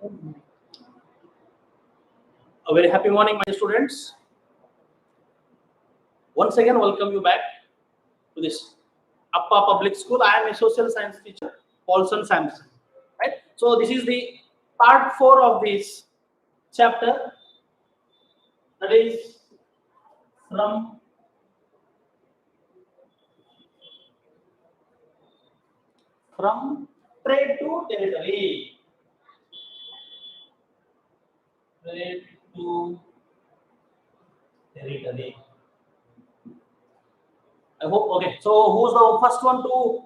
A very happy morning, my students. Once again, welcome you back to this APPA Public School. I am a social science teacher, Paulson Samson. Right. So this is the part 4 of this chapter. That is from trade to territory. Trade to territory. I hope. Okay. So who's the first one to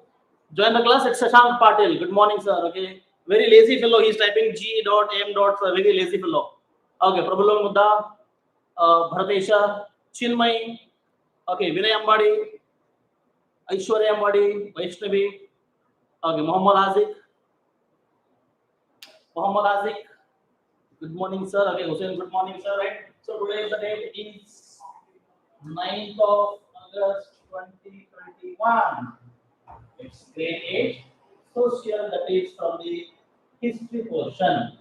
join the class? It's Shashank Patil. Good morning, sir. Okay. Very lazy fellow. He's typing G dot M dot. Very lazy fellow. Okay. Prabhulam Mudda, Bharatesha, Chinmay. Okay. Vinay Ambadi, Aishwarya Ambadi, Vaishnavi. Okay. Muhammad Azik. Good morning, sir. Okay. Hussein. Good morning, sir. Right. So today the date is 9th of August 2021. It's grade 8 social, that is from the history portion.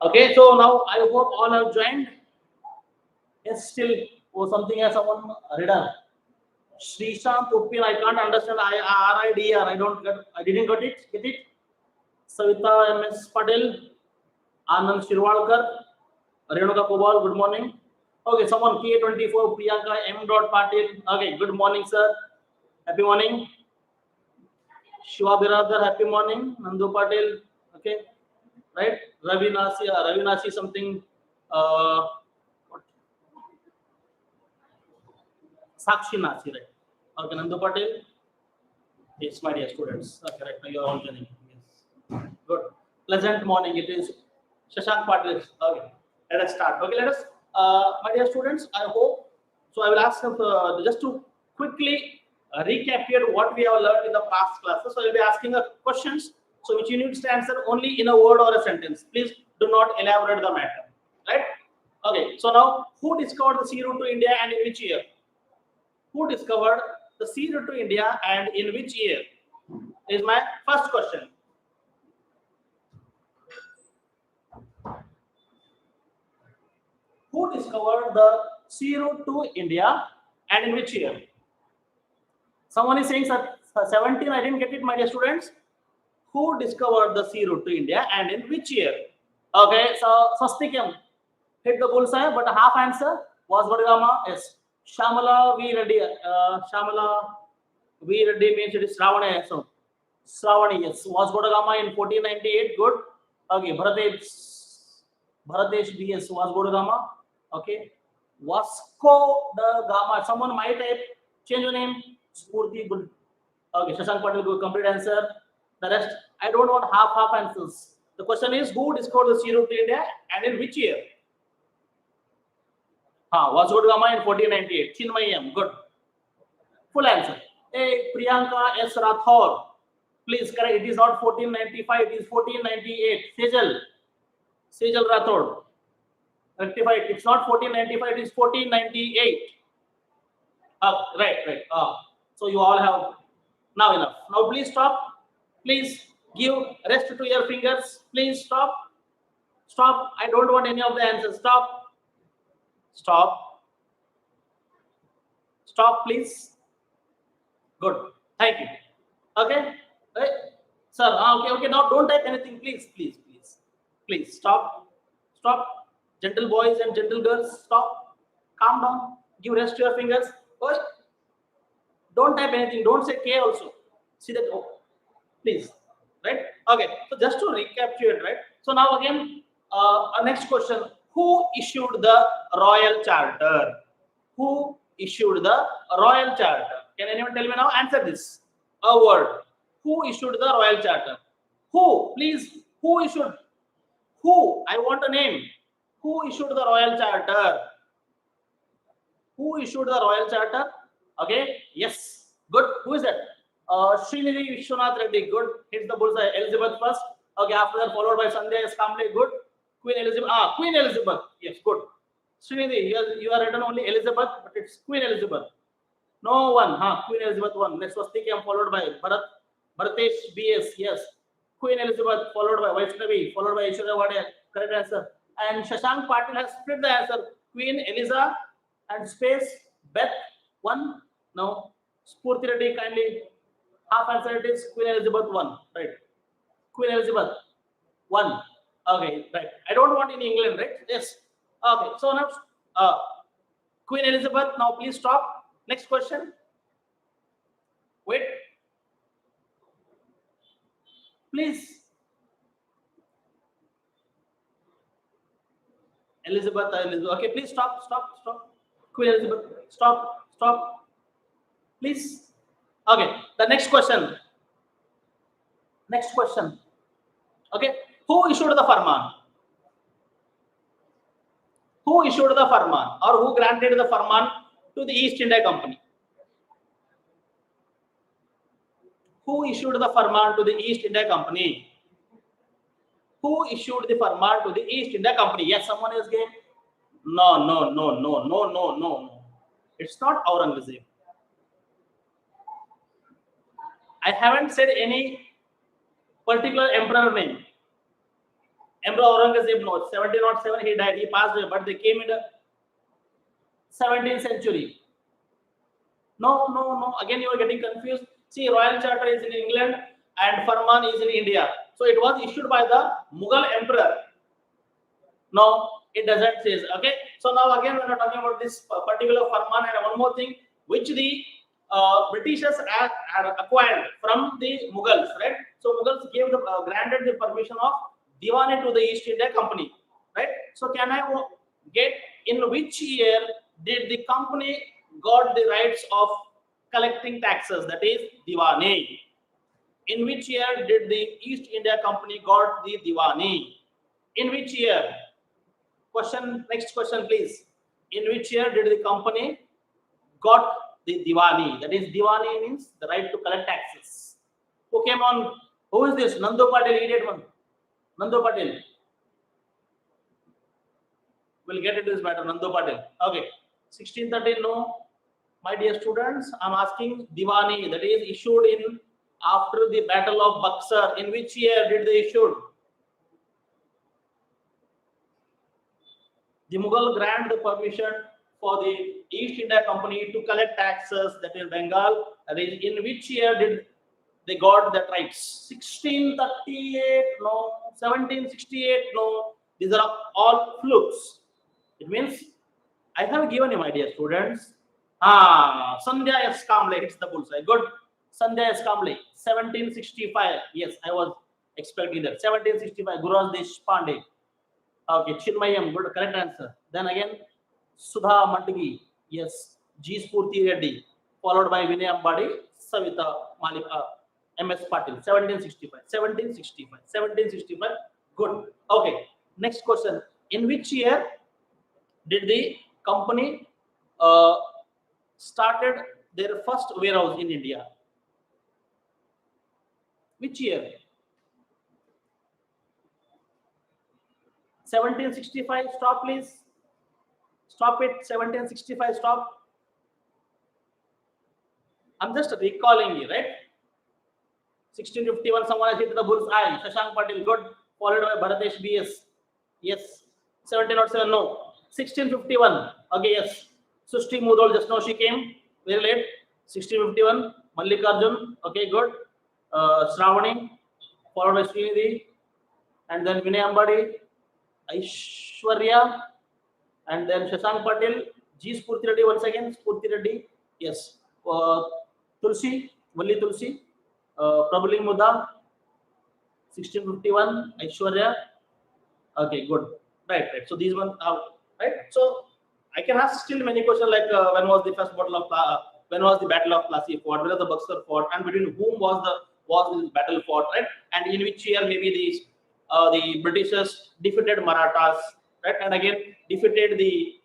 Okay, so now I hope all have joined. Yes, still or something as someone reader. Srishant Uppin, I can't understand. RIDR, I didn't get it. Savita MS Patel, Anand Shirwalkar, Renuka Kobal, good morning. Okay, someone K24, Priyanka M. Patil. Okay, good morning, sir. Happy morning. Shiva Biradar, happy morning. Nandu Patil, okay, right? Ravi Nasi something. Sakshi Nasi, right? Okay, Nandu Patil. Yes, my dear students. Okay, right now you are all joining. Yes, good. Pleasant morning. It is Shashank Patil. Okay, let us start. Okay, let us. My dear students, I hope. So I will ask just to quickly recap here what we have learned in the past classes. So I will be asking questions, so which you need to answer only in a word or a sentence. Please do not elaborate the matter. Right? Okay. So now, who discovered the sea route to India and in which year? Who discovered the sea route to India and in which year? Is my first question. Who discovered the sea route to India and in which year? Someone is saying 17. I didn't get it, my dear students. Who discovered the sea route to India and in which year? Okay, so Swastikam hit the bullseye, but half answer was Vadagama. Yes, Shamala V Reddy. Shamala V Reddy means it is Ravana. So Sravani, yes, was Vadagama in 1498. Good. Okay, Bharadesh BS was Vadagama. Okay, Vasco the Gama. Someone might type change your name. Spurti, good. Okay, Shashank Patil, good. Complete answer. The rest, I don't want half answers. The question is, who discovered the sea route to India and in which year? Vasco da Gama in 1498. Chinmayam, good. Full answer. Hey, Priyanka S. Rathore. Please correct. It is not 1495. It is 1498. Sejal Rathore. Rectified. It's not 1495. It is 1498. Right. So you all have now enough. Now please stop. Please give rest to your fingers. Please stop. I don't want any of the answers. Stop, please. Good. Thank you. Okay. Right. Sir. Okay. Now don't type anything, please. Stop. Gentle boys and gentle girls, stop. Calm down. Give rest to your fingers. Good. Don't type anything. Don't say K also. See that? Oh, please. Right? Okay. So just to recapitulate, right? So now again, our next question. Who issued the Royal Charter? Who issued the Royal Charter? Can anyone tell me now? Answer this. A word. Who issued the Royal Charter? Who? Please. Who issued? Who? I want a name. Who issued the Royal Charter? Who issued the Royal Charter? Okay. Yes. Good. Who is that? Srinidhi Vishwanath Reddy. Good. Hits the bullseye. Elizabeth first. Okay. After that, followed by Sandhya S. Kamble. Good. Queen Elizabeth. Queen Elizabeth. Yes. Good. Srinidhi, you are written only Elizabeth, but it's Queen Elizabeth. No one. Queen Elizabeth one. Next was Tikam, followed by Bharatesh BS. Yes. Queen Elizabeth, followed by Vaishnavi, followed by Aishwarya. What a correct answer. And Shashank Patil has split the answer. Queen Eliza and space Beth 1. Now Spurti Reddy kindly half answer it is Queen Elizabeth 1. Right. Queen Elizabeth 1. Okay, right. I don't want in England, right? Yes. Okay. So now Queen Elizabeth. Now please stop. Next question. Wait. Please. Elizabeth. Okay, please stop. Queen Elizabeth. Stop. Please. Okay. The next question. Okay. Who issued the Farman? Who issued the Farman or who granted the Farman to the East India Company? Who issued the Farman to the East India Company? Who issued the Farman to the East India Company? Yes, someone is game. No. It's not Aurangzeb. I haven't said any particular emperor name. Emperor Aurangzeb, no. 1707 he died. He passed away, but they came in the 17th century. No. Again, you are getting confused. See, Royal Charter is in England and Farman is in India. So it was issued by the Mughal emperor. No, it doesn't say. Okay. So now again, when we are talking about this particular Farman, and one more thing, which the Britishers had acquired from the Mughals, right? So Mughals gave the granted the permission of Diwani to the East India Company, right? So can I get in which year did the company got the rights of collecting taxes? That is Diwani. In which year did the East India Company got the Diwani? In which year? Next question, please. In which year did the company got the Diwani? That is, Diwani means the right to collect taxes. Who came on? Who is this? Nandu Patil, idiot one. Nandu Patil. We'll get into this matter. Nandu Patil. Okay. 1613, no. My dear students, I'm asking Diwani, that is issued in after the Battle of Buxar. In which year did they issue? The Mughal grant the permission for the East India Company to collect taxes, that is Bengal. That is, in which year did they got that rights? 1638, no. 1768, no. These are all flukes. It means I have given you, my dear students. Sandhya S. Kamble hits the bullseye. Good. Sandhya S. Kamble, 1765. Yes, I was expecting that. 1765. Guraj Deshpande. Okay, Chinmayam, good, correct answer. Then again, Sudha Mandagi, yes, G. Spurti Reddy, followed by Vinay Ambadi, Savita Malik, MS Patil, 1765. Good. Okay, next question. In which year did the company started their first warehouse in India? Which year? 1765. Stop, please. Stop it. 1765. Stop. I'm just recalling you, right? 1651. Someone has hit the bull's eye. Shashank Patil. Good. Followed by Bharatesh BS. Yes. 1707. No. 1651. Okay. Yes. Sushti Mudol. Just now she came. Very late. 1651. Mallikarjun. Okay. Good. Shravani. Followed by Srinidhi. And then Vinay Ambadi. Aishwarya, and then Shashank Patil, G. Spurti Reddy once again, Spurti Reddy, yes, Tulsi, Valli Tulsi, Prabhuling Muda, 1651, Aishwarya, okay, good, right, so these ones are, right, so I can ask still many questions like when was the Battle of Plassey fought, where the Buxar fought, and between whom was this battle fought, right, and in which year maybe these the Britishers defeated Marathas, right, and again defeated the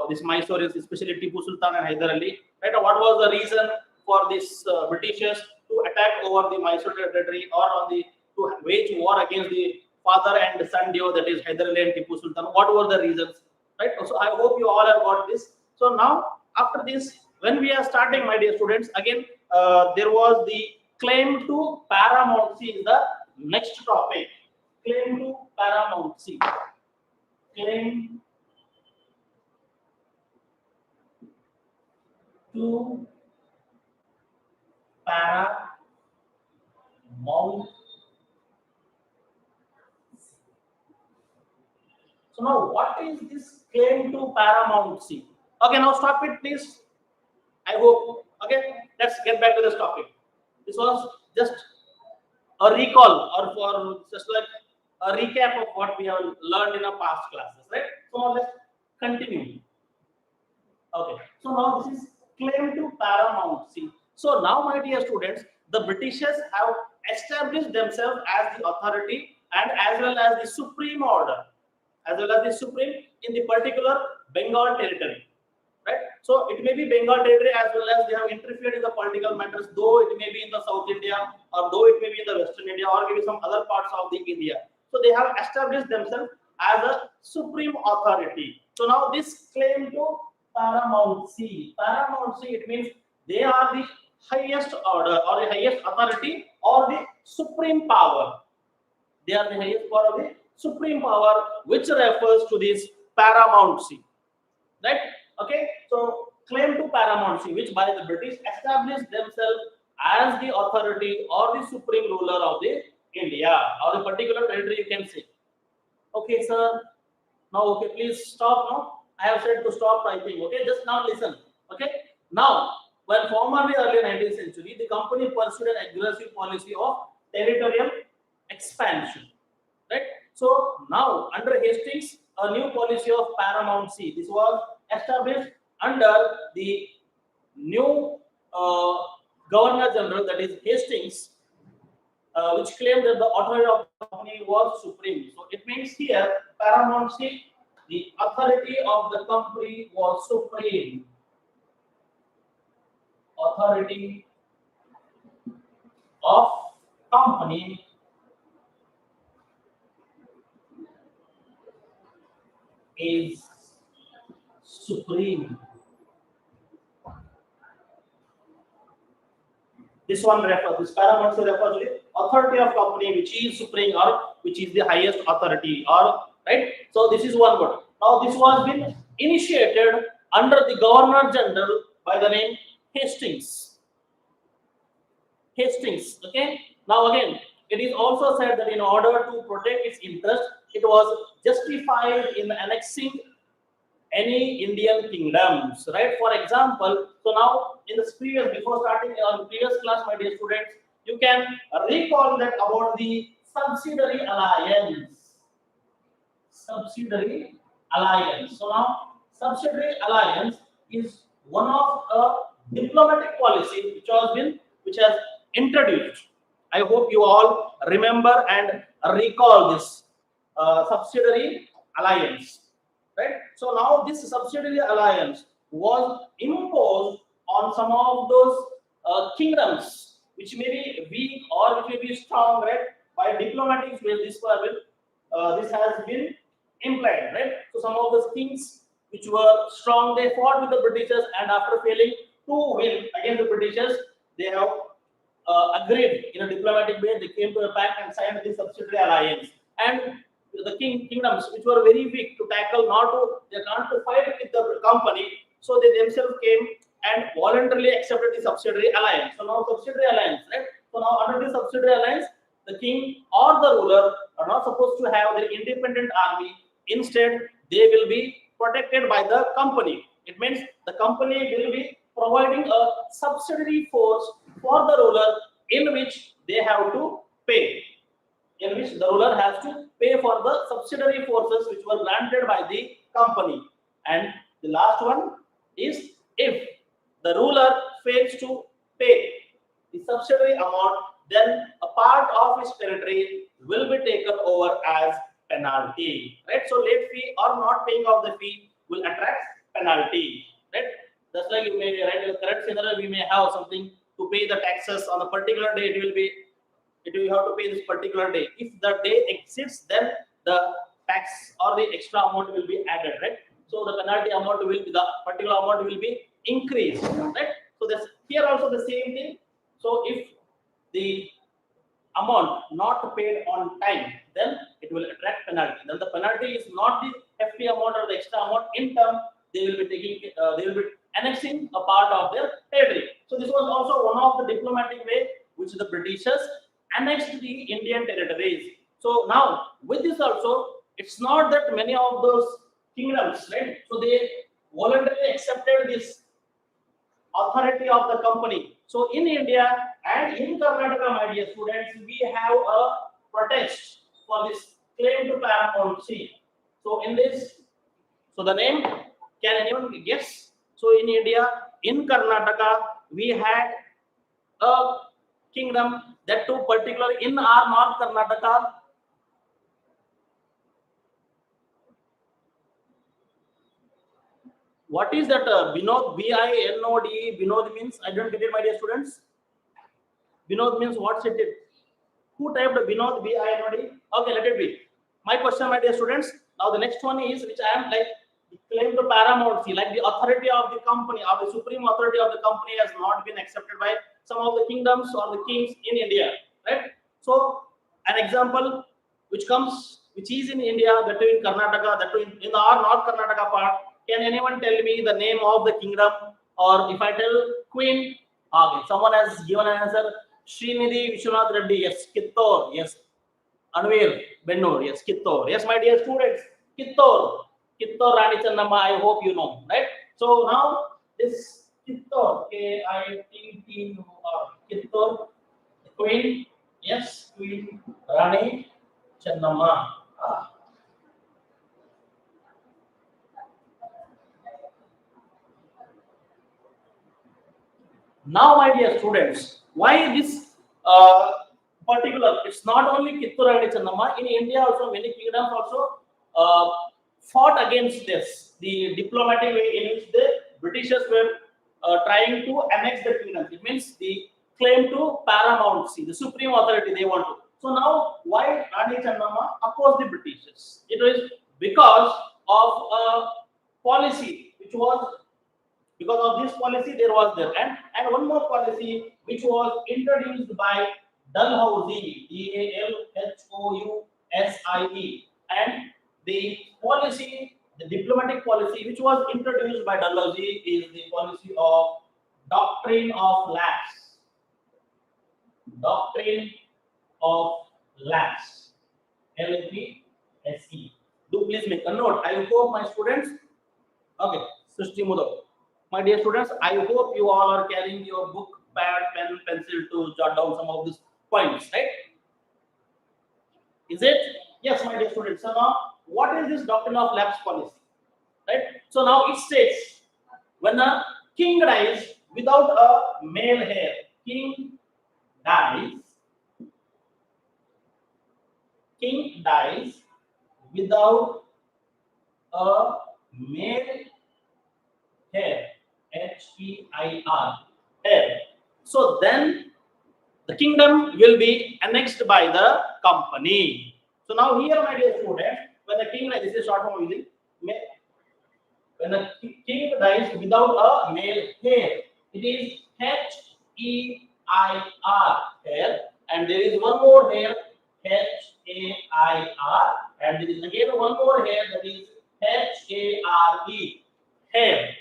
this Mysoreans, especially Tipu Sultan and Hyder Ali, right? What was the reason for this Britishers to attack over the Mysore territory or to wage war against the father and son duo, that is Hyder Ali and Tipu Sultan? What were the reasons, right? So I hope you all have got this. So now after this, when we are starting, my dear students, again there was the claim to paramountcy in the Next topic, claim to paramountcy. Claim to paramount. So now, what is this claim to paramountcy? Okay, now stop it, please. I hope. Okay, let's get back to this topic. This was just a recall, or for just like a recap of what we have learned in our past classes, right? So now let's continue. Okay, so now this is claim to paramountcy. So now, my dear students, the Britishers have established themselves as the authority and as well as the supreme order, as well as the supreme in the particular Bengal territory, right? So it may be Bengal territory as well as they have interfered in the political matters, though it may be in the South India, or though it may be in the Western India, or maybe some other parts of the India. So they have established themselves as a supreme authority. So now this claim to paramountcy. Paramountcy, it means they are the highest order or the highest authority or the supreme power. They are the highest power of the supreme power, which refers to this paramountcy, right? Okay, so claim to paramountcy, which by the British established themselves as the authority or the supreme ruler of the India or the particular territory, you can say. Okay, sir. Now, okay, please stop now. I have said to stop typing. Okay, just now listen. Okay, now when formerly early 19th century, the company pursued an aggressive policy of territorial expansion. Right. So now under Hastings, a new policy of paramountcy. This was established under the new Governor General, that is Hastings, which claimed that the authority of the company was supreme. So it means here paramountcy, the authority of the company was supreme. Authority of company is supreme. This one refers, this paramountcy refers to the authority of company which is supreme or which is the highest authority, or right. So this is one word. Now this was been initiated under the Governor General by the name Hastings. Hastings. Okay. Now again, it is also said that in order to protect its interest, it was justified in annexing any Indian kingdoms, right? For example, so now in the previous, before starting our previous class, my dear students, you can recall that about the subsidiary alliance. Subsidiary alliance. So now subsidiary alliance is one of a diplomatic policy which has introduced. I hope you all remember and recall this subsidiary alliance. Right. So now this subsidiary alliance was imposed on some of those kingdoms which may be weak or which may be strong, right? By diplomatic ways, this has been implied, right? So some of those kings which were strong, they fought with the Britishers, and after failing to win against the Britishers, they have agreed in a diplomatic way. They came to a pact and signed this subsidiary alliance. And the kingdoms which were very weak to tackle, they can't fight with the company, so they themselves came and voluntarily accepted the subsidiary alliance. So now subsidiary alliance, right? So now under the subsidiary alliance, the king or the ruler are not supposed to have their independent army. Instead, they will be protected by the company. It means the company will be providing a subsidiary force for the ruler, in which they have to pay. In which the ruler has to pay for the subsidiary forces which were granted by the company. And the last one is, if the ruler fails to pay the subsidiary amount, then a part of his territory will be taken over as penalty. Right? So late fee or not paying of the fee will attract penalty. Right? Just like you may write in the correct scenario, we may have something to pay the taxes on a particular day. It will have to pay this particular day. If the day exceeds, then the tax or the extra amount will be added, right? So the penalty amount will be, the particular amount will be increased, right? So that's here also the same thing. So if the amount not paid on time, then it will attract penalty. Then the penalty is not the hefty amount or the extra amount. In turn, they will be taking, they will be annexing a part of their territory. So this was also one of the diplomatic way which the Britishers annexed the Indian territories. So now with this also, it's not that many of those kingdoms, right? So they voluntarily accepted this authority of the company. So in India and in Karnataka, my dear students, we have a protest for this claim to paramountcy. So in this, so the name, can anyone guess? So in India, in Karnataka, we had a kingdom, that too particular in our North Karnataka. What is that Binod, B-I-N-O-D, Binod means? I don't get it, my dear students. Binod means what's it? Who typed Binod, B-I-N-O-D? Okay, let it be. My question, my dear students. Now the next one is, which I am like, claim to paramountcy, like the authority of the company, or the supreme authority of the company has not been accepted by some of the kingdoms or the kings in India, right? So an example which comes, which is in India, that too in Karnataka, that too in our North Karnataka part. Can anyone tell me the name of the kingdom? Or if I tell Queen, okay, someone has given an answer. Srinidhi Vishwanath Reddy, yes. Kittor, yes. Anvir Bennur, yes. Kittor, yes, my dear students. Kittor, Kittor Rani Channamma, I hope you know, right? So now this Kittor, K-I-T-T-U-R, Kittor, Queen, yes, Queen Rani Channamma. Now, my dear students, why this particular? It's not only Kittur and Channamma. In India, also many kingdoms also fought against this. The diplomatic way in which the Britishers were trying to annex the kingdom. It means the claim to paramountcy, the supreme authority they want to. So now, why Rani Channamma opposed the Britishers? It was because of a policy which was, because of this policy there was there, and one more policy which was introduced by Dalhousie, Dalhousie, and the policy, the diplomatic policy which was introduced by Dalhousie is the policy of Doctrine of Lapse. Doctrine of Lapse, LAPSE. Do please make a note. I hope my students, okay, Srishti Mudok. My dear students, I hope you all are carrying your book, pad, pen, pencil to jot down some of these points, right? Is it? Yes, my dear students. So now, what is this doctrine of lapse policy? Right? So now it states, when a king dies without a male heir, king dies without a male heir, H-E-I-R, heir. So then the kingdom will be annexed by the company. So now here, my dear student, when the king, this is short form using, when the king dies without a male heir, it is H-E-I-R, heir, and there is one more heir, H-A-I-R, and there is again one more heir, that is H-A-R-E, heir.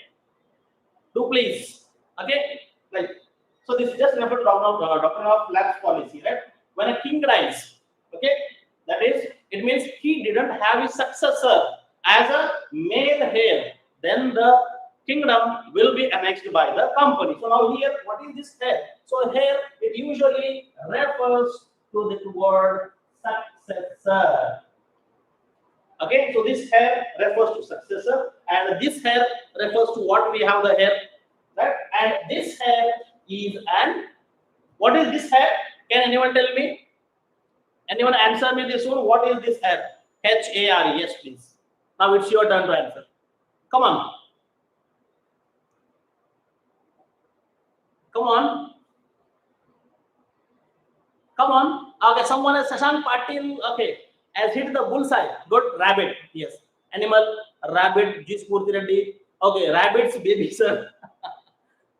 Do please, okay, like, so this is just refer to doctrine of lapse policy, right? When a king dies, okay, that is, it means he didn't have a successor as a male heir, then the kingdom will be annexed by the company. So now here, what is this heir? So here it usually refers to the word successor. Okay, so this heir refers to successor, and this heir refers to what we have the heir, right? And this heir is an, what is this heir? Can anyone tell me? Anyone answer me this one? What is this heir? H-A-R-E. Yes, please. Now it's your turn to answer. Come on. Come on. Come on. Okay, someone is Shashank Patil. Okay, has hit the bullseye. Good. Rabbit. Yes. Animal. Rabbit. G. Spurti Reddy. Okay, rabbits, baby, sir.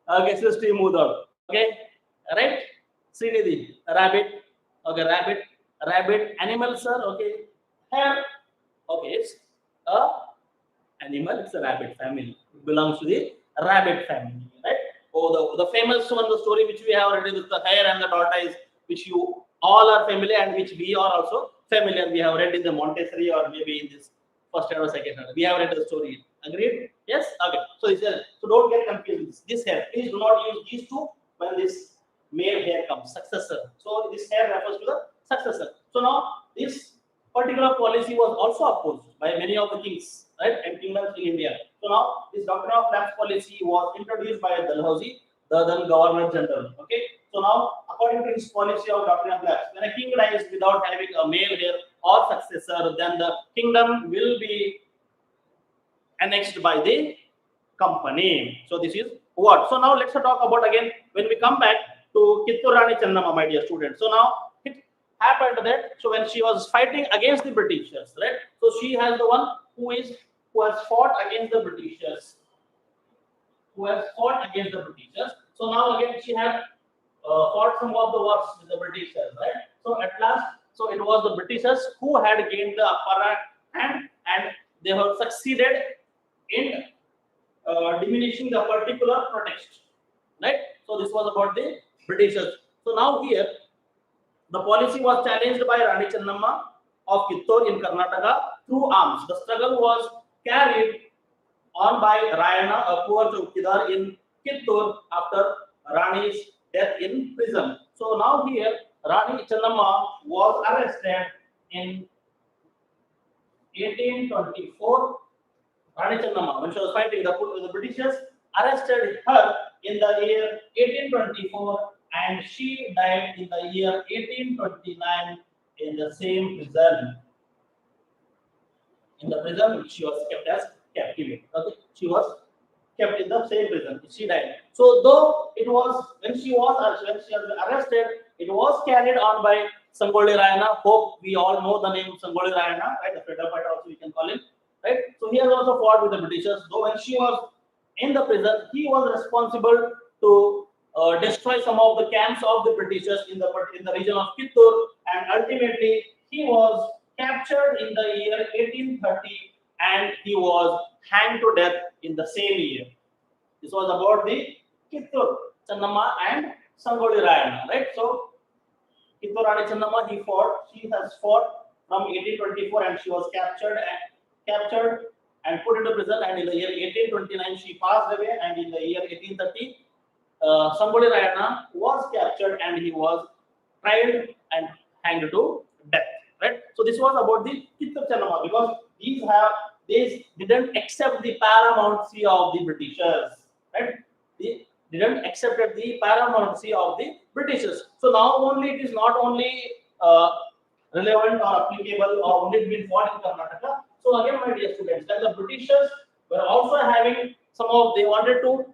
Okay, Srishti Mudar. Okay, right? Srinidhi. Rabbit. Okay, rabbit, animal, sir. Okay, hare. Okay, it's a animal. It's a rabbit family. It belongs to the rabbit family, right? Oh, the famous one, the story which we have already with the hare and the tortoise, which you all are familiar and which we are also familiar. We have read in the Montessori or maybe in this first or second standard. We have read the story. Agreed? Yes. Okay. So so don't get confused. This hare. Please do not use these two when this male hare comes. Successor. So this hare refers to the successor. So now this particular policy was also opposed by many of the kings, right, and kingdoms in India. So now this doctrine of lapse policy was introduced by Dalhousie, the then Governor General. Okay. So now, according to his policy of doctrine of lapse, when a king dies without having a male heir or successor, then the kingdom will be annexed by the company. So this is what. So now let's talk about again when we come back to Kittur Rani Channamma, my dear students. So now it happened that so when she was fighting against the Britishers, right? So she has the one who has fought against the Britishers, who has fought against the Britishers. So now again she had fought some of the wars with the Britishers, right? So at last, so it was the Britishers who had gained the upper hand and they have succeeded in diminishing the particular protest, right? So this was about the Britishers. So now here, the policy was challenged by Rani Channamma of Kittur in Karnataka through arms. The struggle was carried on by Rayana, a poor chowkidar in Kittur after Rani's death in prison. So now here, Rani Channamma was arrested in 1824. Rani Channamma, when she was fighting the Britishers, arrested her in the year 1824 and she died in the year 1829 in the same prison. In the prison which she was kept as captive. Okay, she was kept in the same prison. She died. So though it was when she was arrested, it was carried on by Sangoli Rayana. Hope we all know the name Sangoli Rayana, right? The freedom fighter also we can call him, right? So he has also fought with the Britishers. Though when she was in the prison, he was responsible to destroy some of the camps of the Britishers in the region of Kittur, and ultimately he was captured in the year 1830 and he was hanged to death in the same year. This was about the Kittur Channamma and Sangoli Rayana, right? So Kittur Rani Channamma, she has fought from 1824 and she was captured and put into prison, and in the year 1829 she passed away, and in the year 1830 Sangoli Rayana was captured and he was tried and hanged to death, right? So this was about the Kittur Channamma because these didn't accept the paramountcy of the Britishers, right? They didn't accept the paramountcy of the Britishers. So now only it is not only relevant or applicable or only been fought in Karnataka. So again, my dear students, that the Britishers were also having they wanted to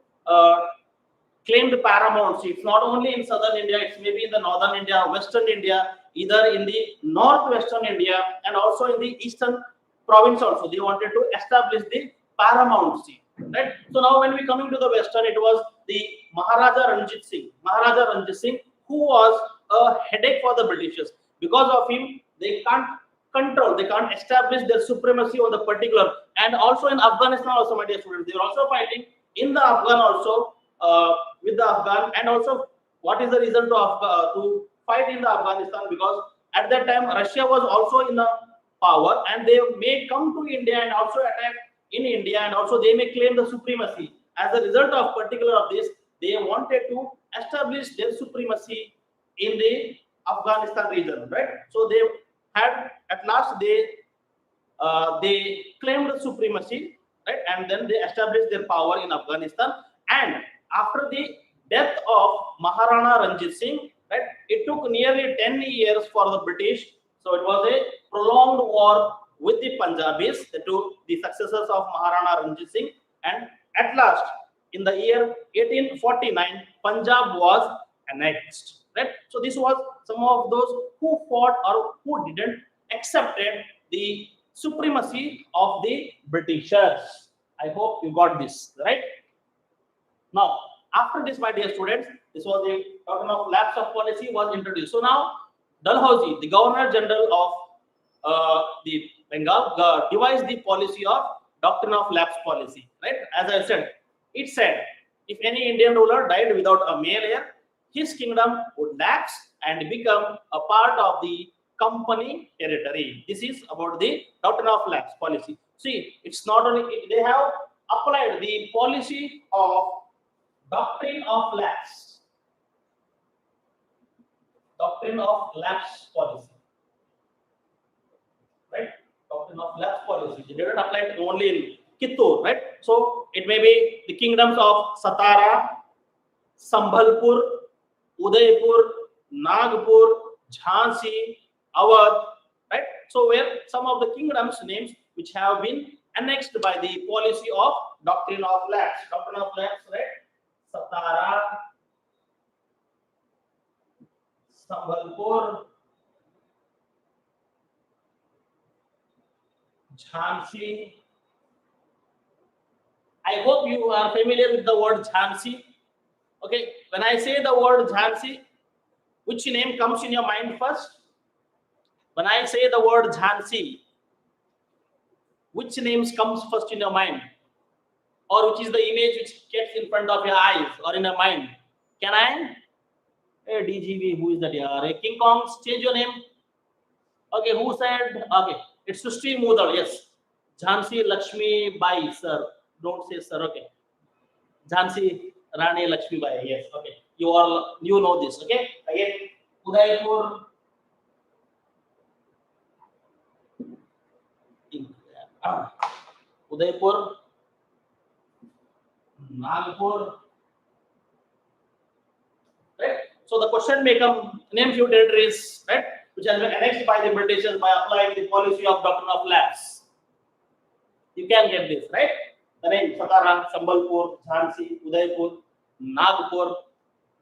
claim the paramountcy. It's not only in southern India, it's maybe in the northern India, western India, either in the northwestern India and also in the eastern province also. They wanted to establish the paramountcy, right? So now when we coming to the western, it was the Maharaja Ranjit Singh, who was a headache for the Britishers. Because of him, they can't establish their supremacy on the particular. And also in Afghanistan also, my dear students, they were also fighting in the Afghan also with the Afghan. And also, what is the reason to fight in the Afghanistan? Because at that time Russia was also in the power and they may come to India and also attack in India, and also they may claim the supremacy. As a result of particular of this, they wanted to establish their supremacy in the Afghanistan region, right? So they had at last they claimed the supremacy, right? And then they established their power in Afghanistan. And after the death of Maharana Ranjit Singh, right, it took nearly 10 years for the British. So it was a prolonged war with the Punjabis, the successors of Maharana Ranjit Singh. And at last, in the year 1849, Punjab was annexed, right? So this was some of those who fought or who didn't accepted the supremacy of the Britishers. I hope you got this, right? Now, after this, my dear students, this was the doctrine of lapse of policy was introduced. So now, Dalhousie, the Governor General of the Bengal, devised the policy of Doctrine of Lapse policy. Right, as I said, it said if any Indian ruler died without a male heir, his kingdom would lapse and become a part of the company territory. This is about the Doctrine of Lapse policy. See, it's not only they have applied the policy of Doctrine of Lapse. Doctrine of Lapse policy. Right? Doctrine of lapse policy. They didn't apply it only in Kittur, right? So it may be the kingdoms of Satara, Sambhalpur, Udaipur, Nagpur, Jhansi, Awadh, right? So where some of the kingdoms names which have been annexed by the policy of Doctrine of Lapse. Doctrine of Lapse, right? Satara, Sambhalpur, Jhansi. I hope you are familiar with the word Jhansi. Okay, when I say the word Jhansi, which name comes in your mind first? When I say the word Jhansi, which names comes first in your mind? Or which is the image which gets in front of your eyes or in your mind? Can I? Hey, DGV, who is that? Hey, King Kong, change your name. Okay, who said? Okay, it's Srishti Mudal, yes. Jhansi Lakshmi Bai, sir. Don't say sir, okay. Jhansi Rani Lakshmi Bai, yes, okay. You know this, okay? Again, Udaipur. Udaipur, Nagpur, right? So the question may come: name few territories, right, which has been annexed by the Britishers by applying the policy of Doctrine of Lapse. You can get this, right? The name Satara, Sambalpur, Jhansi, Udaipur, Nagpur,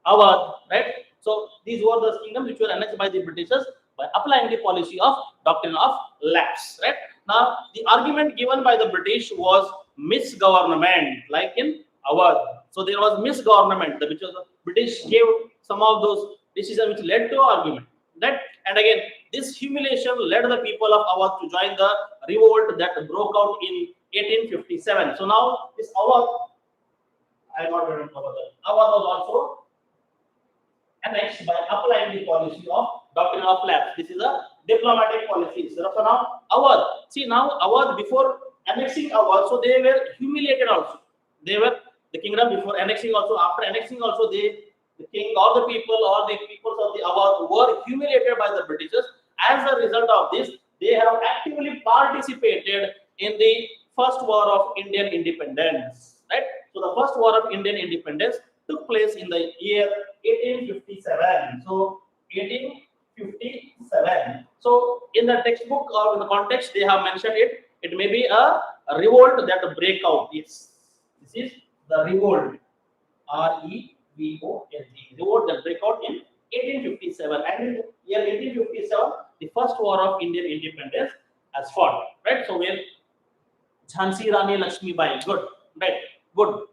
Awadh, right? So these were the kingdoms which were annexed by the Britishers by applying the policy of Doctrine of Lapse, right? Now the argument given by the British was misgovernment, like in Awadh. So there was misgovernment, which was the British gave some of those decisions which led to argument. That and again, this humiliation led the people of Awadh to join the revolt that broke out in 1857. So now this Awadh, I got to cover that. Awadh was also annexed by applying the policy of Doctrine of Lapse. This is a diplomatic policy. So now Awadh, see now Awadh before annexing Awadh, so they were humiliated also. They were the kingdom before annexing also. After annexing also, the king or the people or the peoples of the Awadh were humiliated by the Britishers. As a result of this, they have actively participated in the first war of Indian independence. Right. So the first war of Indian independence took place in the year 1857. So 1857. So in the textbook or in the context, they have mentioned it. It may be a revolt that break out. Yes, this is the revolt. REVOLT. Revolt that break out in 1857. And in the year 1857, the first war of Indian independence has fought. Right. So where Jhansi Rani Lakshmi Bai. Good. Right. Good.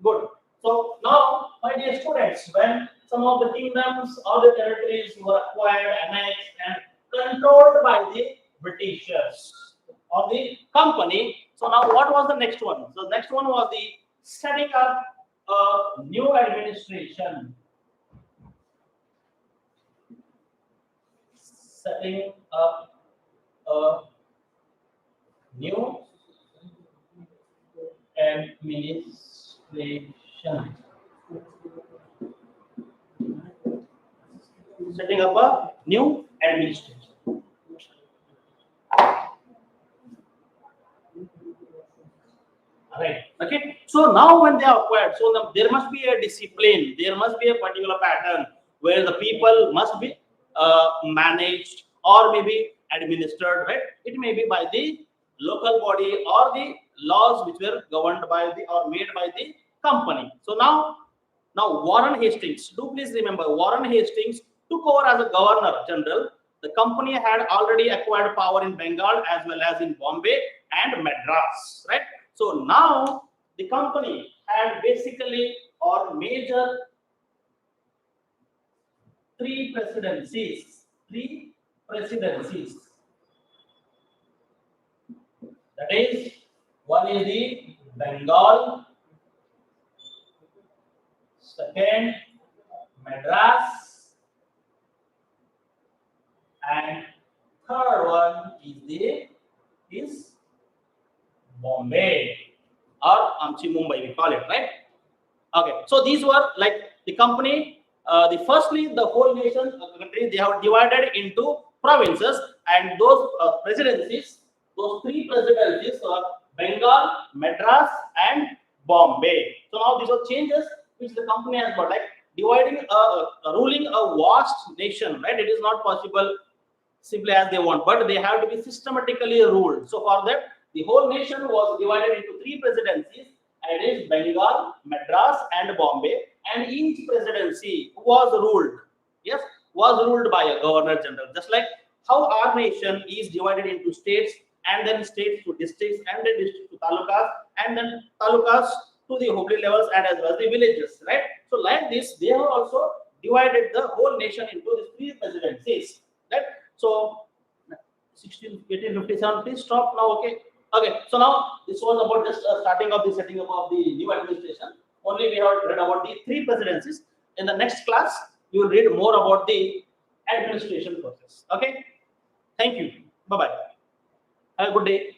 Good. So now, my dear students, when some of the kingdoms or the territories were acquired, annexed, and controlled by the Britishers or the company, so now what was the next one? So the next one was the setting up a new administration. Setting up a new administration. Setting up a new administration. Alright. Okay. So now when they are acquired, so there must be a discipline. There must be a particular pattern where the people must be managed or maybe administered. Right. It may be by the local body or the laws which were governed by the or made by the company. So now Warren Hastings. Do please remember Warren Hastings took over as a governor general. The company had already acquired power in Bengal as well as in Bombay and Madras. Right. So now the company had basically or major three presidencies three presidencies. That is, one is the Bengal, second Madras, and third one is Bombay or Amchi Mumbai, we call it, right? Okay, so these were like the company. Firstly, the whole nation country, they have divided into provinces, and those presidencies, those three presidencies are Bengal, Madras, and Bombay. So now these are changes which the company has got, like dividing, ruling a vast nation, right? It is not possible simply as they want, but they have to be systematically ruled. So for that, the whole nation was divided into three presidencies, and it is Bengal, Madras, and Bombay, and each presidency was ruled, yes, was ruled by a governor general. Just like how our nation is divided into states, and then states to districts, and then districts to talukas, and then talukas to the hubli levels, and as well as the villages, right? So like this, they have also divided the whole nation into these three presidencies, right? So 1857, please stop now. Okay, so now this was about just starting of the setting up of the new administration. Only we have read about the three presidencies. In the next class, you will read more about the administration process. Okay, thank you. Bye bye. Have a good day.